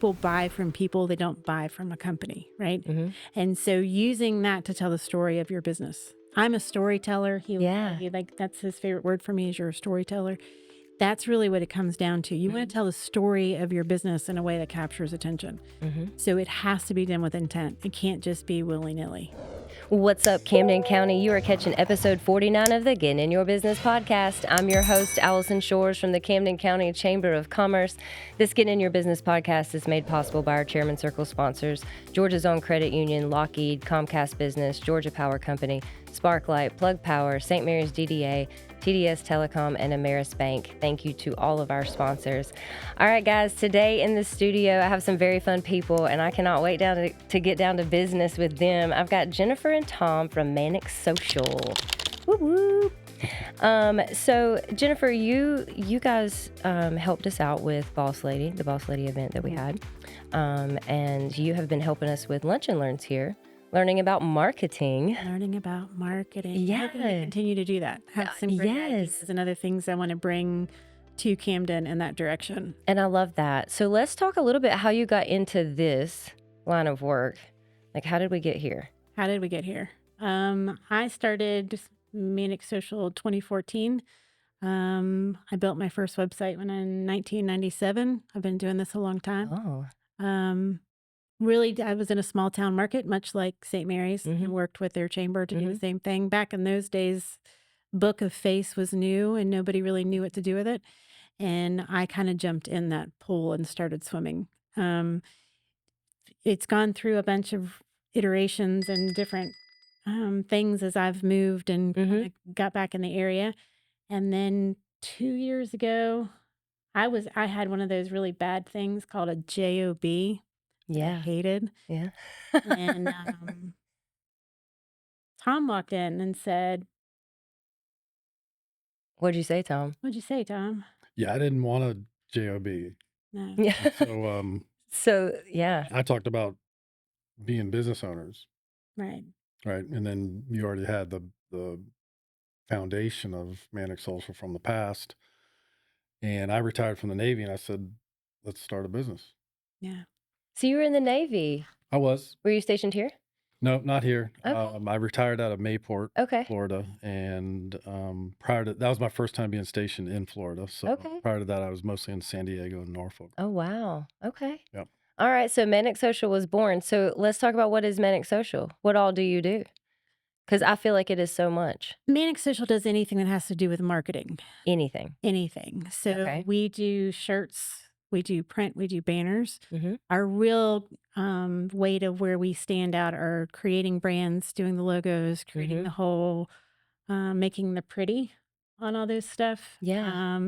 people buy from people, they don't buy from a company, right? Mm-hmm. And so using that to tell the story of your business. I'm a storyteller. He would tell Yeah. you, like, that's his favorite word for me is you're a storyteller. That's really what it comes down to. You want to tell the story of your business in a way that captures attention. Mm-hmm. So it has to be done with intent. It can't just be willy-nilly. What's up, Camden County? You are catching episode 49 of the Getting in Your Business podcast. I'm your host, Alison Shores from the Camden County Chamber of Commerce. This Getting in Your Business podcast is made possible by our Chairman Circle sponsors, Georgia's Own Credit Union, Lockheed, Comcast Business, Georgia Power Company, Sparklight, Plug Power, St. Mary's DDA, TDS Telecom, and Ameris Bank. Thank you to all of our sponsors. All right, guys, today in the studio, I have some very fun people, and I cannot wait to get down to business with them. I've got Jennifer and Tom from Manic Social. Whoop, whoop. So Jennifer, you guys helped us out with the Boss Lady event that we had. And you have been helping us with Lunch and Learns here. Learning about marketing. Yeah. How can we continue to do that? Have some great ideas and other things I want to bring to Camden in that direction. And I love that. So let's talk a little bit how you got into this line of work. Like, how did we get here? I started Manic Social 2014. I built my first website in 1997. I've been doing this a long time. Oh. Really, I was in a small town market, much like St. Mary's, Mhm. and worked with their chamber to do the Mhm. same thing. Back in those days, Book of Face was new and nobody really knew what to do with it. And I kind of jumped in that pool and started swimming. It's gone through a bunch of iterations and different things as I've moved and kinda got back in the area. And then 2 years ago, I had one of those really bad things called a job that I Yeah. hated. Yeah. And Tom walked in and said, What'd you say, Tom? "What'd you say, Tom?" Yeah, I didn't want a job. No. Yeah. So So, yeah. I talked about being business owners, Right. right? And then you already had the foundation of Manic Social from the past. And I retired from the Navy, and I said, let's start a business. Yeah. So you were in the Navy. I was. Were you stationed here? No, not here. Okay. I retired out of Mayport, Okay. Florida, and prior to that was my first time being stationed in Florida. So Okay. prior to that, I was mostly in San Diego and Norfolk. Oh, wow. Okay. Yep. All right. So Manic Social was born. So let's talk about what is Manic Social. What all do you do? Because I feel like it is so much. Manic Social does anything that has to do with marketing. Anything. So Okay. we do shirts, we do print, we do banners. Mm-hmm. Our real way to where we stand out are creating brands, doing the logos, creating the whole, making the pretty on all this stuff. Yeah.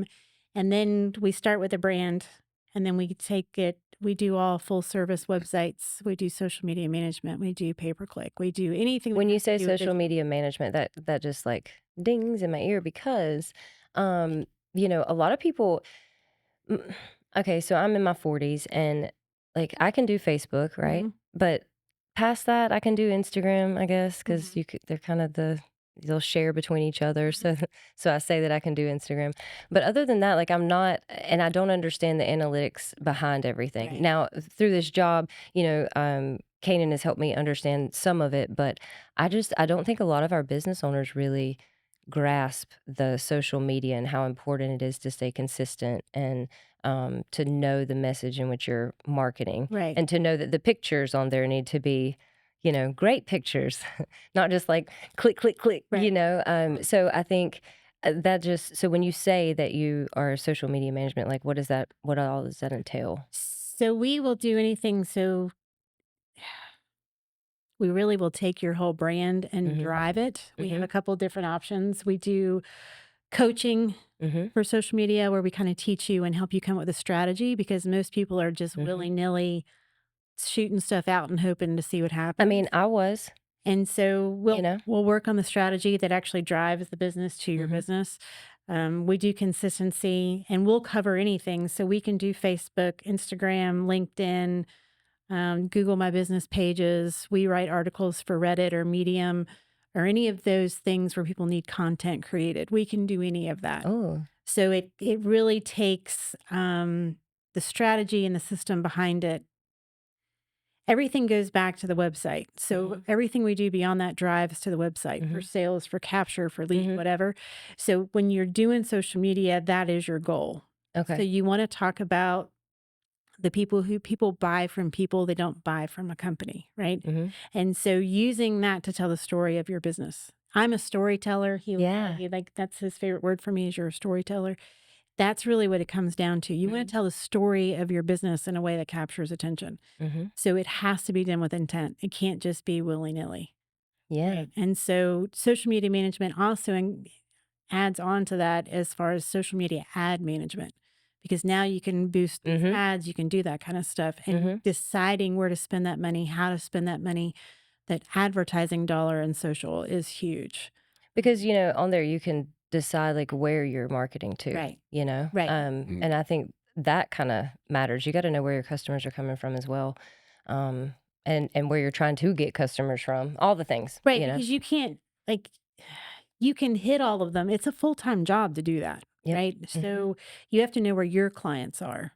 And then we start with a brand and then we take it, we do all full service websites. We do social media management. We do pay-per-click. We do anything. When that you has to say do with social digital. media management, that just like dings in my ear because, you know, a lot of people. Okay, so I'm in my 40s and like I can do Facebook, right? But past that, I can do Instagram, I guess, because they're kind of they'll share between each other. So I say that I can do Instagram. But other than that, like I'm not, and I don't understand the analytics behind everything. Right. Now through this job, you know, Kanan has helped me understand some of it, but I don't think a lot of our business owners really grasp the social media and how important it is to stay consistent and to know the message in which you're marketing. Right. And to know that the pictures on there need to be, you know, great pictures, not just like click, click, click, Right. you know. So I think so when you say that you are social media management, like what all does that entail? So we will do anything. So we really will take your whole brand and drive it. We have a couple different options. We do coaching for social media where we kind of teach you and help you come up with a strategy because most people are just willy-nilly shooting stuff out and hoping to see what happens. I mean, I was. And so know? we'll work on the strategy that actually drives the business to your business. We do consistency and we'll cover anything. So we can do Facebook, Instagram, LinkedIn, Google My Business pages. We write articles for Reddit or Medium or any of those things where people need content created. We can do any of that. Oh. So it really takes the strategy and the system behind it, everything goes back to the website. So everything we do beyond that drives to the website for sales, for capture, for lead, whatever. So when you're doing social media, that is your goal. So Okay. you want to talk about the people buy from people, they don't buy from a company, right? And so using that to tell the story of your business. I'm a storyteller. Yeah. He like that's his favorite word for me is you're a storyteller. That's really what it comes down to. You want to tell the story of your business in a way that captures attention. So it has to be done with intent. It can't just be willy-nilly. Yeah. Right. And so social media management also adds on to that as far as social media ad management, because now you can boost those ads, you can do that kind of stuff, and deciding where to spend that money, how to spend that money, that advertising dollar in social is huge. Because, you know, on there you can decide like where you're marketing to, Right. you know? Right. And I think that kind of matters. You got to know where your customers are coming from as well. And where you're trying to get customers from, all the things, Right. you know? Because you can't, like, you can hit all of them. It's a full-time job to do that. Yep. Right. So you have to know where your clients are.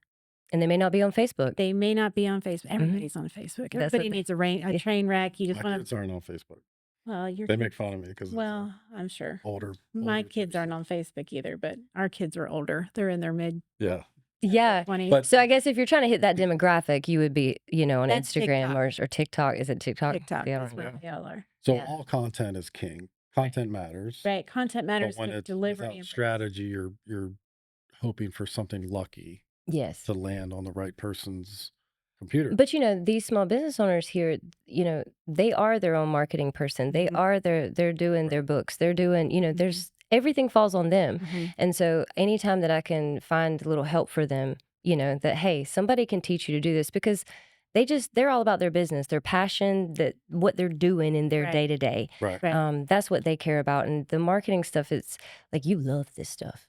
And they may not be on Facebook. They may not be on Facebook. Everybody's on Facebook. That's what Everybody needs a train wreck. You just My want kids to, aren't on Facebook. well, your They make fun of me because well, I'm sure. older. My older kids aren't person. on Facebook either, but our kids are older. They're in their mid Yeah. Yeah. 20s. But So I guess if you're trying to hit that demographic, you would be, you know, on That's Instagram TikTok. or TikTok. Is it TikTok? TikTok. Yeah, I That's don't know. where they all are. so Yeah. all content is king. Content matters. Right. Content But matters, when but it's delivery without and strategy, you're hoping for something lucky Yes. to land on the right person's computer. But you know, these small business owners here, you know, they are their own marketing person. They are they're doing their books. They're doing, you know, there's everything falls on them. And so anytime that I can find a little help for them, you know, that hey, somebody can teach you to do this because they're all about their business, their passion, that what they're doing in their Right. day to day. Right. Right. That's what they care about. And the marketing stuff, it's like you love this stuff.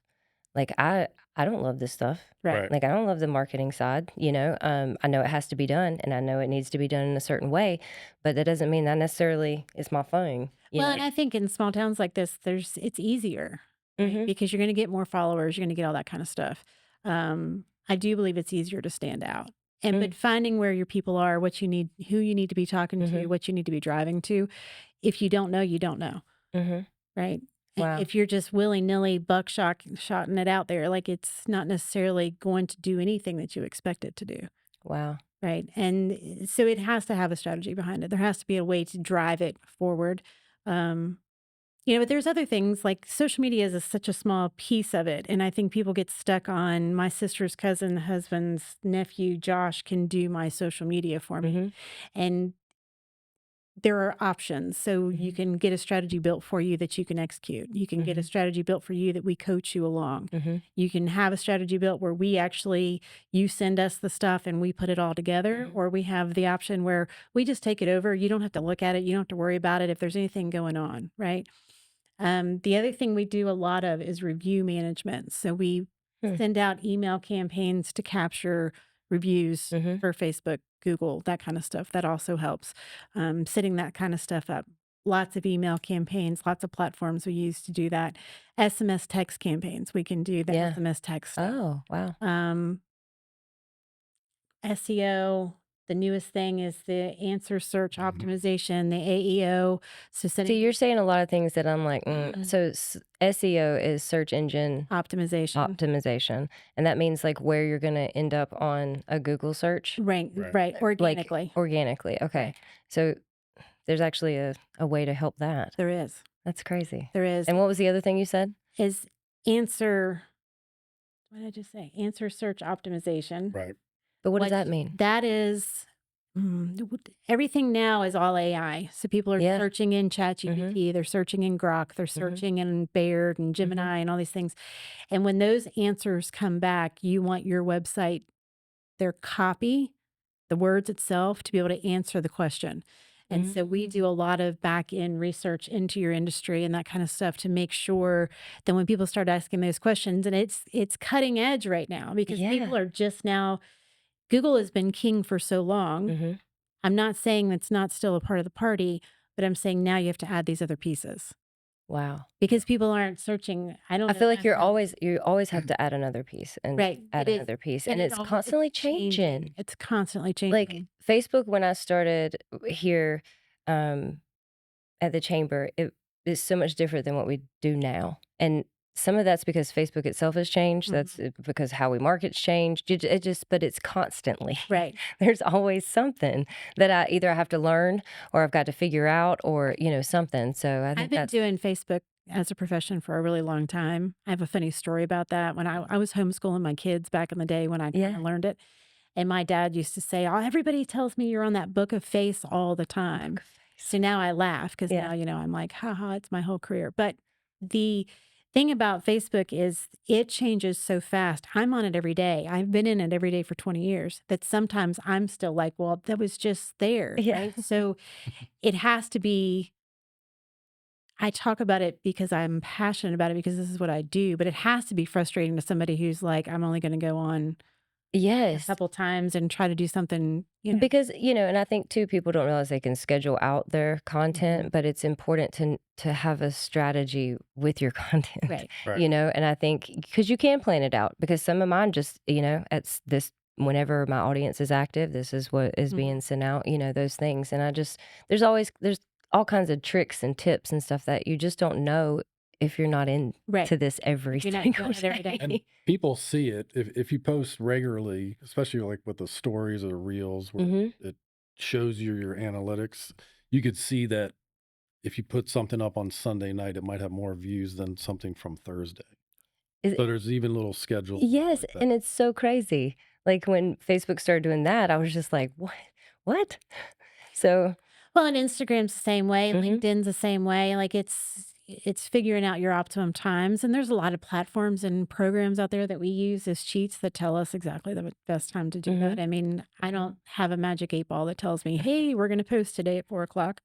Like I don't love this stuff. Right. Right. Like I don't love the marketing side, you know. I know it has to be done and I know it needs to be done in a certain way, but that doesn't mean that necessarily is my thing. You Well, know? and I think in small towns like this, it's easier, right? Mhm. Because you're going to get more followers, you're going to get all that kind of stuff. I do believe it's easier to stand out. And but finding where your people are, what you need, who you need to be talking to, what you need to be driving to. If you don't know, you don't know, Mhm. right? Wow. If you're just willy-nilly shotting it out there, like it's not necessarily going to do anything that you expect it to do. Wow. Right. And so it has to have a strategy behind it. There has to be a way to drive it forward. Um, but there's other things like social media is such a small piece of it. And I think people get stuck on my sister's cousin, husband's nephew, Josh, can do my social media for me. And there are options. So you can get a strategy built for you that you can execute. You can get a strategy built for you that we coach you along. You can have a strategy built where you send us the stuff and we put it all together, or we have the option where we just take it over. You don't have to look at it. You don't have to worry about it if there's anything going on, right? The other thing we do a lot of is review management. So we send out email campaigns to capture reviews for Facebook, Google, that kind of stuff. That also helps. Setting that kind of stuff up. Lots of email campaigns, lots of platforms we use to do that. SMS text campaigns, we can do the Yeah. SMS text stuff. Oh, wow. SEO, the newest thing is the answer search optimization, the AEO. So See, sending you're saying a lot of things that I'm like, so SEO is search engine optimization. optimization, and that means like where you're going to end up on a Google search, Right, Right. organically. like organically. Okay, Right. so there's actually a way to help that. There is. That's crazy. There is. And what was the other thing you said? Is answer, what did I just say? Answer search optimization. Right. But what does that Which mean? That is, everything now is all AI. So people are Yeah. searching in ChatGPT, they're searching in Grok, they're searching in Baird and Gemini and all these things. And when those answers come back, you want your website, their copy, the words itself, to be able to answer the question. And so we do a lot of back end research into your industry and that kind of stuff to make sure that when people start asking those questions, and it's cutting edge right now because people Yeah. are just now, Google has been king for so long. I'm not saying that's not still a part of the party, but I'm saying now you have to add these other pieces. Wow. because people aren't searching. I don't I know. feel like I've had you always have to add another piece and right. add It is, another piece, and and it's it's constantly changing. changing. It's constantly Like changing. Facebook, when I started here um, at the chamber, it is so much different than what we do now. And some of that's because Facebook itself has changed. That's Mhm. because how we market's changed. It just, but it's constantly. Right. There's always something that I either have to learn or I've got to figure out or, something. So I I've think been that's, doing Facebook as a profession for a really long time. I have a funny story about that. When I was homeschooling my kids back in the day when I kind yeah. of learned it, and my dad used to say, "Oh, everybody tells me you're on that book of face all the time." So now I laugh because Yeah. now, I'm like, haha, it's my whole career. But the thing about Facebook is it changes so fast. I'm on it every day. I've been in it every day for 20 years that sometimes I'm still like, well, that was just there, Yeah. right? So it has to be, I talk about it because I'm passionate about it because this is what I do, but it has to be frustrating to somebody who's like, I'm only going to go on a Yes. couple times and try to do something, Because, and I think too, people don't realize they can schedule out their Mhm. content, but it's important to have a strategy with your content, Right. Right. and I think because you can plan it out because some of mine just, it's this whenever my audience is active, this is what is Mhm. being sent out, those things. And there's all kinds of tricks and tips and stuff that you just don't know if you're not into Right. this every If you're not single doing it every day. And day. people see it if you post regularly, especially like with the stories or the reels where Hmm. it shows you your analytics. You could see that if you put something up on Sunday night, it might have more views than something from Thursday. So there's even little schedules Yes, like that. and it's so crazy. Like, when Facebook started doing that, I was just like, "What? What?" So Well, and Instagram's the same way, mhm, LinkedIn's the same way. Like it's figuring out your optimum times. And there's a lot of platforms and programs out there that we use as cheats that tell us exactly the best time to do mhm. that. I mean, I don't have a magic 8 ball that tells me, hey, we're going to post today at 4 o'clock.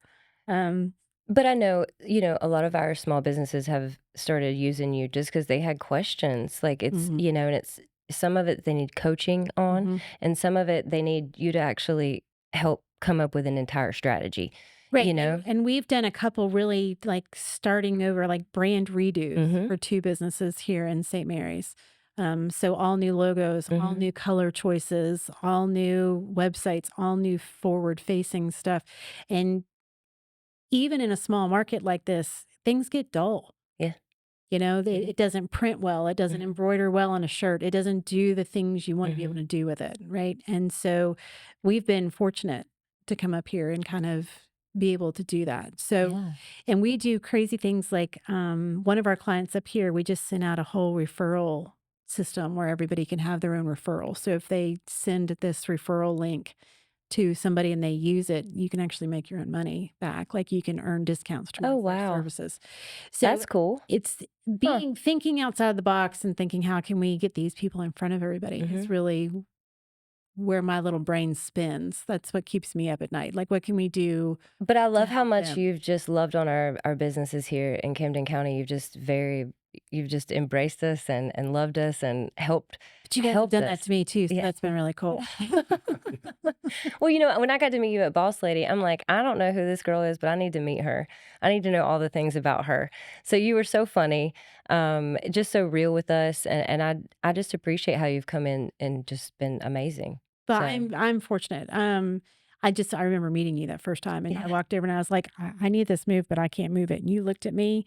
Um, But I know, a lot of our small businesses have started using you just because they had questions. Like, it's, mhm, and it's some of it they need coaching on, mhm. and some of it they need you to actually help come up with an entire strategy, Right. you know? And we've done a couple really like starting over like brand redos Mhm, for 2 businesses here in St. Mary's. So all new logos, all mhm. new color choices, all new websites, all new forward facing stuff. And even in a small market like this, things get dull. Yeah. It doesn't print well. It doesn't Mhm, embroider well on a shirt. It doesn't do the things you want to be able mhm. to do with it. Right. And so we've been fortunate to come up here and kind of be able to do that. So, Yeah. and we do crazy things like one of our clients up here, we just sent out a whole referral system where everybody can have their own referral. So if they send this referral link to somebody and they use it, you can actually make your own money back. Like you can earn discounts Oh, towards their wow. services. So That's cool. it's Huh. thinking outside the box and thinking, how can we get these people in front of everybody is Mhm. really where my little brain spins. That's what keeps me up at night. Like, what can we do But I to love how help much them? you've just loved on our businesses here in Camden County. You've just embraced us and loved us and But you guys have helped done that us. to me too. So Yeah. that's been really cool. Well, when I got to meet you at Boss Lady, I'm like, I don't know who this girl is, but I need to meet her. I need to know all the things about her. So you were so funny, just so real with us, and I just appreciate how you've come in and just been amazing. But So I'm fortunate. I remember meeting you that first time and I yeah, walked over and I was like, I need this move, but I can't move it. And you looked at me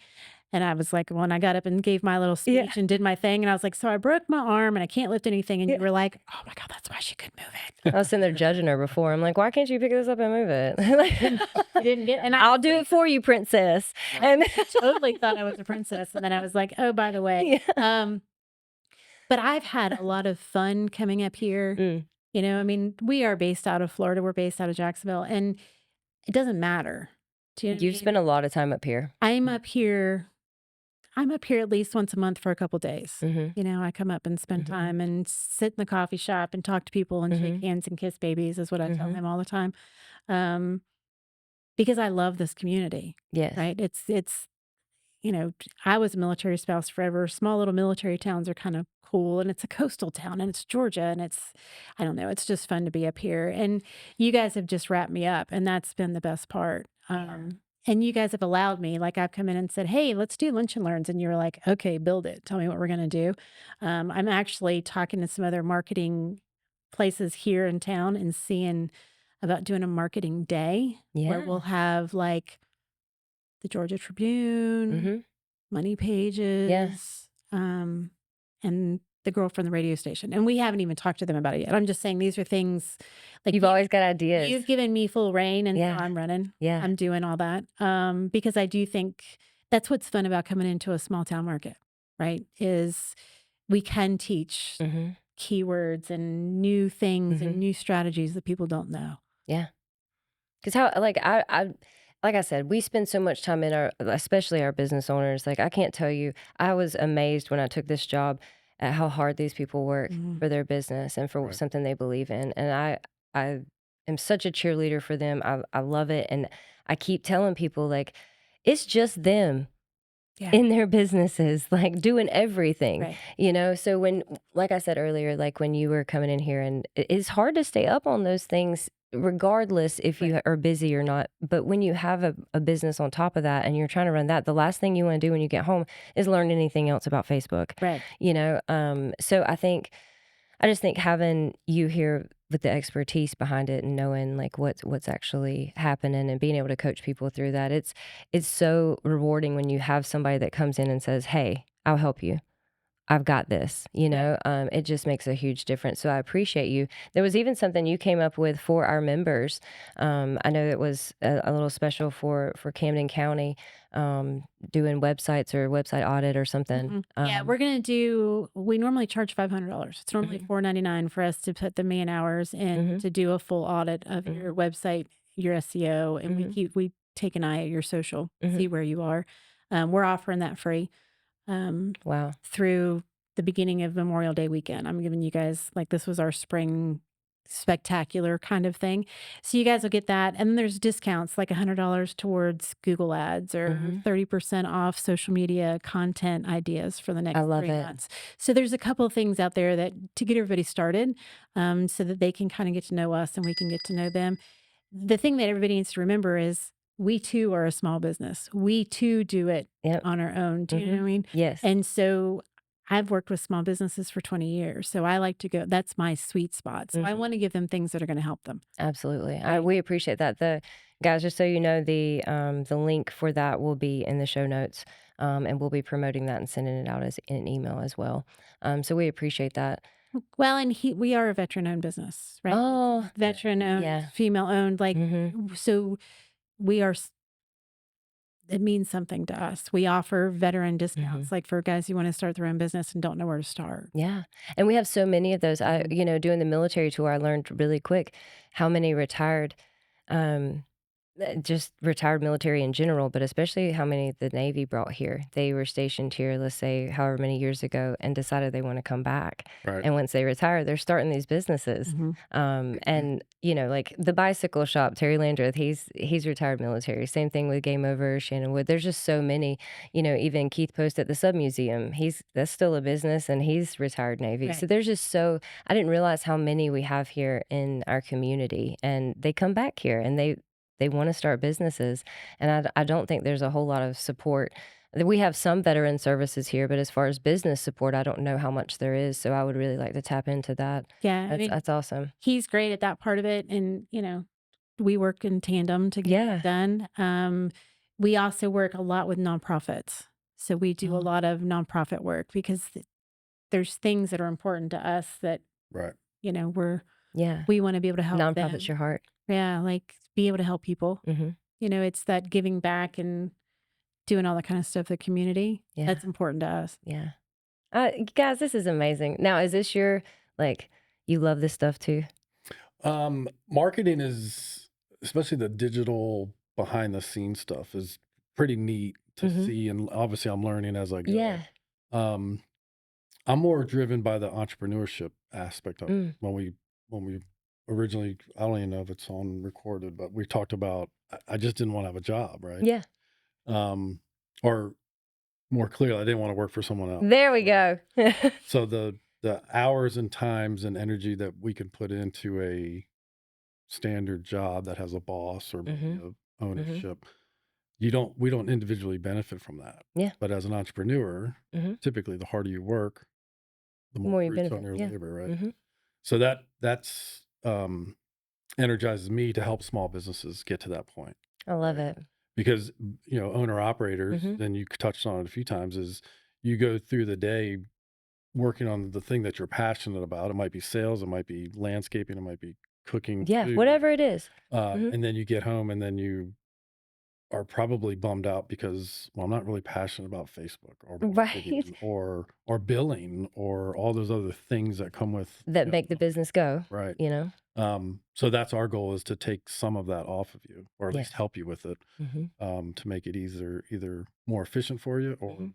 and I was like, when I got up and gave my little yeah, speech and did my thing, and I was like, so I broke my arm and I can't lift anything. And yeah. you were like, oh my God, that's why she could move it. I was sitting there judging her before. I'm like, why can't you pick this up and move it? You didn't get, and I'll do it for you, princess. And I totally thought I was a princess. And then I was like, oh, by the way, yeah. but I've had a lot of fun coming up here. Mm. I mean, we are based out of Florida. We're based out of Jacksonville, and it doesn't matter. Do you know what I You've mean? spent a lot of time up here. I'm up here. I'm up here at least once a month for a couple days. Mhm, I come up and spend mhm, time and sit in the coffee shop and talk to people and shake mhm, hands and kiss babies is what I tell mhm. him all the time. Um, because I love this community, Yes. right? I was a military spouse forever. Small little military towns are kind of cool, and it's a coastal town, and it's Georgia, and I don't know, it's just fun to be up here. And you guys have just wrapped me up, and that's been the best part. and you guys have allowed me, like I've come in and said, hey, let's do lunch and learns. And you're like, okay, build it. Tell me what we're going to do. I'm actually talking to some other marketing places here in town and seeing about doing a marketing day where Yeah. we'll have like the Georgia Tribune, Mm-hmm. Money Yeah. Pages, and the girl from the radio station. And we haven't even talked to them about it yet. I'm just saying these are things like You've always got ideas. you've given me full reign, and so Yeah. I'm running. Yeah. I'm doing all that. Because I do think that's what's fun about coming into a small town market, right? Is we can teach Mm-hmm. keywords and new things Mm-hmm. and new strategies that people don't know. Yeah. Because like I said, we spend so much time in especially our business owners. Like, I can't tell you, I was amazed when I took this job at how hard these people work Mhm. for their business and for Right. something they believe in. And I am such a cheerleader for them. I love it. And I keep telling people, like, it's just them Yeah. in their businesses, like doing everything, Right. So when, like I said earlier, like when you were coming in here, and it's hard to stay up on those things regardless if you Right. are busy or not. But when you have a business on top of that and you're trying to run that, the last thing you want to do when you get home is learn anything else about Facebook, Right. So I just think having you here with the expertise behind it and knowing like what's actually happening and being able to coach people through that, it's so rewarding when you have somebody that comes in and says, "Hey, I'll help you. I've got this," it just makes a huge difference. So I appreciate you. There was even something you came up with for our members. I know it was a little special for Camden County, doing websites or website audit or something. Yeah, we're gonna do. We normally charge $500. It's normally Mhm. $4.99 for us to put the man hours in Mhm. to do a full audit of Mhm. your website, your SEO, and Mhm. we take an eye at your social, Mhm. see where you are. We're offering that free. Wow. Through the beginning of Memorial Day weekend. I'm giving you guys like this was our spring spectacular kind of thing. So you guys will get that. And then there's discounts like $100 towards Google ads or Mhm. 30% off social media content ideas for the I next love 3 it. months. So there's a couple of things out there that to get everybody started, so that they can kind of get to know us and we can get to know them. The thing that everybody needs to remember is we too are a small business. We too do it Yep. on our own. Do you know what I Mhm. mean? Yes. And so I've worked with small businesses for 20 years. So I like to go, that's my sweet spot. So I Mhm. want to give them things that are going to help them. Absolutely. Right. We appreciate that. The guys, just so you know, the link for that will be in the show notes. And we'll be promoting that and sending it out as an email as well. So we appreciate that. Well, and we are a veteran owned business, right? Oh, Veteran owned, yeah. female owned, like, Mhm. so we are, it means something to us. We offer veteran discounts, Mhm. like for guys who want to start their own business and don't know where to start. Yeah. And we have so many of those. Mhm. Doing the military tour, I learned really quick how many retired um just retired military in general, but especially how many the Navy brought here. They were stationed here, let's say, however many years ago, and decided they want to come back. Right. And once they retire, they're starting these businesses. Mhm. And like the bicycle shop, Terry Landreth, he's retired military. Same thing with Game Over, Shannon Wood. There's just so many. Even Keith Post at the Sub Museum. That's still a business, and he's retired Navy. Right. So there's just so I didn't realize how many we have here in our community, and they come back here and they want to start businesses. And I don't think there's a whole lot of support. We have some veteran services here, but as far as business support, I don't know how much there is. So I would really like to tap into that. Yeah. I mean, That's awesome. he's great at that part of it. And, we work in tandem to get it Yeah. done. We also work a lot with nonprofits. So we do a Oh, lot of nonprofit work because there's things that are important to us that, Right. yeah. we want to be able to help Nonprofits them. your heart. Yeah. Like be able to help people. Mm-hmm. It's that giving back and doing all that kind of stuff, the community. Yeah. That's important to us. Yeah. Guys, this is amazing. Now, is this like, you love this stuff too? Marketing is, especially the digital behind the scenes stuff, is pretty neat to Mhm. see, and obviously I'm learning as I go. Yeah. Um, I'm more driven by the entrepreneurship aspect of it. Mm. When we originally, I don't even know if it's on recorded, but we talked about I just didn't want to have a job, right? Yeah. Or more clearly, I didn't want to work for someone else. There we go. So the hours and times and energy that we can put into a standard job that has a boss or maybe Mhm. a ownership, we don't individually benefit from that. Yeah. But as an entrepreneur, Mhm. typically the harder you work, the The more more you fruits on benefit. your Yeah. labor, right? Mhm. So that's energizes me to help small businesses get to that point. I love Right. it. Because, owner operators, Mhm. and you touched on it a few times, is you go through the day working on the thing that you're passionate about. It might be sales, it might be landscaping, it might be cooking Yeah, food. whatever it is. Mhm. And then you get home and then you are probably bummed out because, well, I'm not really passionate about Facebook or Right. marketing or billing or all those other things that come with, That make the business go, right. you know? So that's our goal, is to take some of that off of you, or at least Yes. help you with it, Mhm. to make it either more efficient for you, Mhm.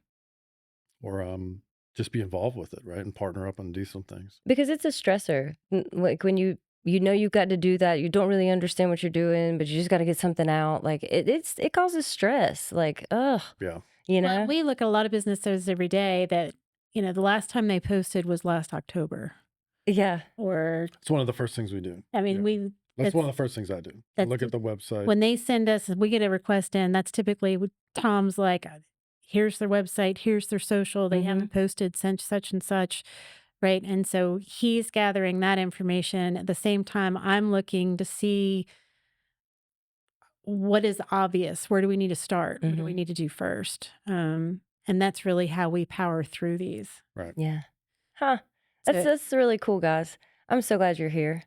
or just be involved with it, right, and partner up and do some things. Because it's a stressor. Like when you know you've got to do that, you don't really understand what you're doing, but you just got to get something out. Like it causes stress. Like, ugh, Yeah, you Well, know? we look at a lot of businesses every day that, the last time they posted was last October. Yeah. Or, it's one of the first things we do. I mean, Yeah, that's one of the first things I do. I that's look at the website. when they send us, we get a request in, that's typically what Tom's like, here's their website, here's their social, they Mhm. haven't posted since such and such, right? And so he's gathering that information. At the same time, I'm looking to see what is obvious. Where do we need to start? What do we Mhm. need to do first? And that's really how we power through these. Right. Yeah. Huh. So That's really cool, guys. I'm so glad you're here.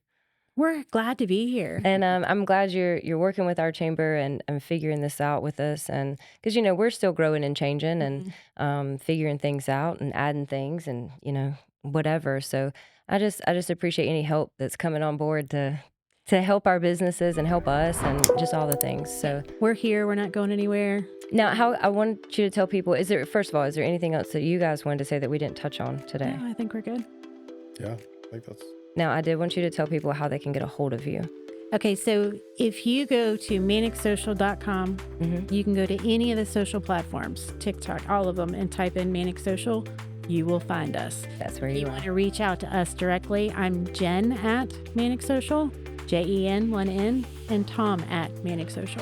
we're glad to be here. And I'm glad you're working with our chamber and figuring this out with us, and because we're still growing and changing and figuring things out and adding things and whatever. So I just appreciate any help that's coming on board to help our businesses and help us and just all the things. So We're here. We're not going anywhere. now, how I want you to tell people: first of all, is there anything else that you guys wanted to say that we didn't touch on today? No, I think we're good. Yeah, I think that's Now, I did want you to tell people how they can get a hold of you. Okay, so if you go to manicsocial.com, you can go to any of the social platforms, TikTok, all of them, and type in Manic Social. You will find us. That's where If you you are. want to reach out to us directly, I'm Jen at Manic Social, JEN, 1N, and Tom at Manic Social.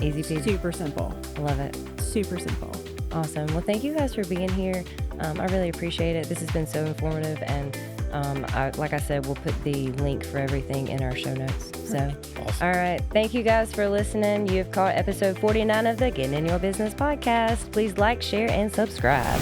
Easy peasy. Super simple. I love it. Super simple. Awesome. Well, thank you guys for being here. I really appreciate it. This has been so informative. And like I said, we'll put the link for everything in our show notes. So, awesome. all right. Thank you guys for listening. You've caught episode 49 of the Getting in Your Business podcast. Please like, share, and subscribe.